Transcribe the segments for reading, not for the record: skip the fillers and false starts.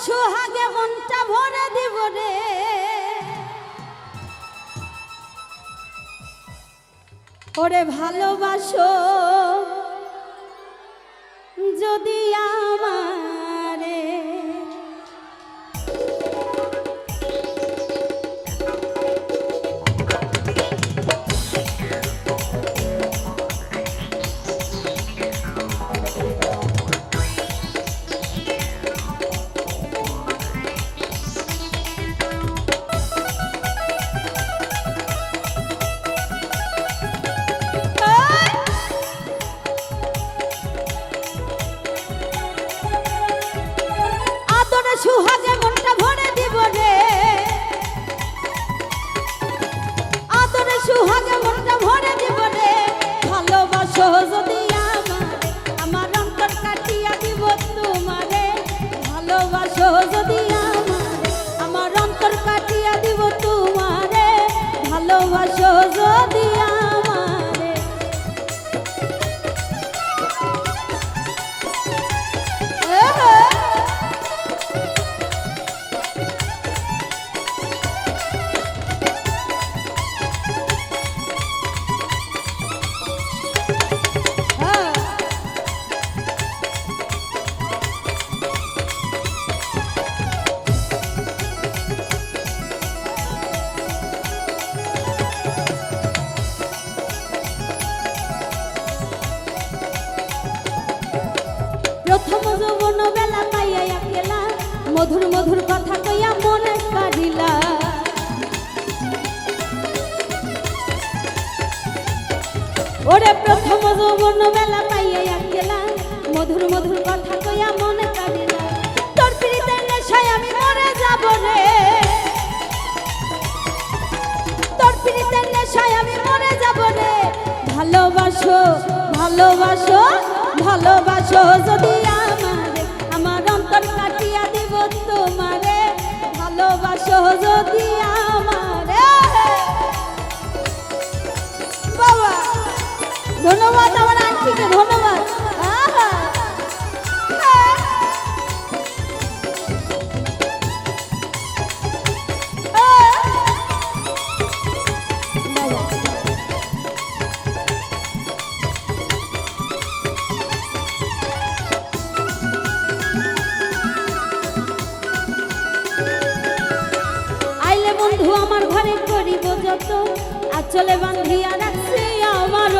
সোহাগে মনটা ভরে দিব রে, ওরে ভালোবাসো যদি আমারে। সুহাগে মনটা ভরে দিব রে, আদরে সুহাগে মনটা ভরে দিব রে, ভালোবাসো যদি আমারে, আমার অন্তর কাটিয়া দিব তোমারে। ভালোবাসো যদি আমারে, আমার অন্তর কাটিয়া দিব তোমারে। ভালোবাসো যদি আমারে। প্রথম যৌবন বেলা পাইয়া একলা, মধুর মধুর কথা কইয়া মনে কাঁদিলা। ওরে প্রথম যৌবন বেলা পাইয়া একলা, মধুর মধুর কথা কইয়া মনে কাঁদিলা। তোর প্রীতের নেশায় আমি মরে যাব রে, তোর প্রীতের নেশায় আমি মরে যাব রে। ভালোবাসো ভালোবাসো ভালোবাসো যদি আমারে, আমার অন্তর কাটিয়া দিব তোমারে। ভালোবাসো যদি আমারে। বাবা ধন্যবাদ, আমার আন্টিকে ধন্যবাদ। বন্ধু আমার ঘরে করিব যত, আঁচলে বাঁধিয়া রাখছি আমার।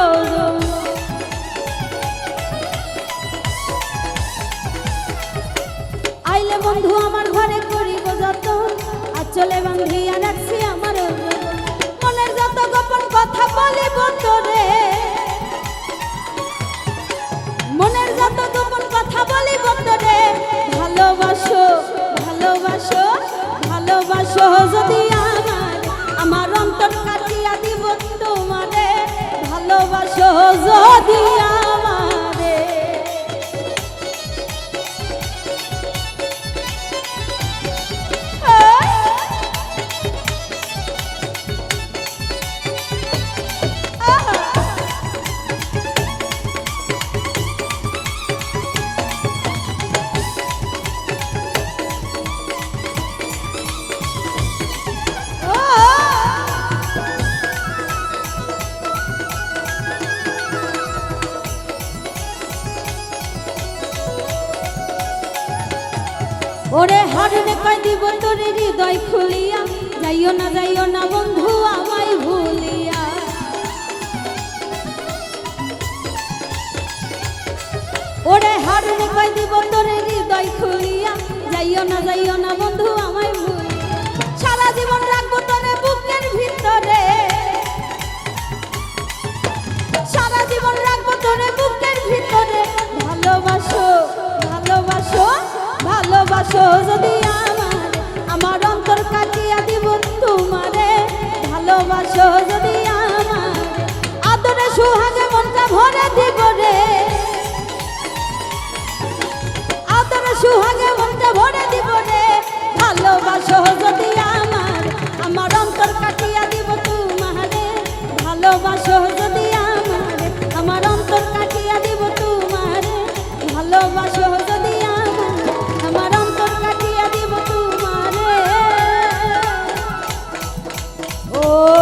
আইলে বন্ধু আমার ঘরে করিব যত, আঁচলে বাঁধিয়া রাখছি আমার। মনের যত গোপন কথা বলিব তোরে, মনের যত গোপন কথা বলিব তোরে। ভালোবাসো ভালোবাসো ভালোবাসো যদি আমারে, আমার অন্তর কাটিয়া দিব তোমারে। ভালোবাসো যদি আমারে। ওরে হারনে কই দিব তোরে হৃদয় খুলিয়া, যাইও না বন্ধু আমায় ভুলিয়া। ওরে হারনে কই দিব তোরে হৃদয় খুলিয়া, যাইও না বন্ধু আমায় ভুলিয়া। সারা জীবন রাখবো তোরে বুকের ভিতরে, সারা জীবন রাখবো তোরে বুকের ভিতরে। ভালোবাসো ভালোবাসো ভালোবাসো যদি আমারে, আমার অন্তর কাটিয়া দিব তোমারে। ভালোবাসো যদি আমারে, আদরে সুহাগে মনটা ভরে দিব রে, আদরে সুহাগে মনটা ভরে দিব রে। ভালোবাসো যদি আমারে, আমার অন্তর কাটিয়া দিব তোমারে। ভালোবাসো যদি আমারে, আমার অন্তর কাটিয়া দিব তোমারে। ভালোবাসো যদি আমারে, আমার অন্তর কাটিয়া দিব ও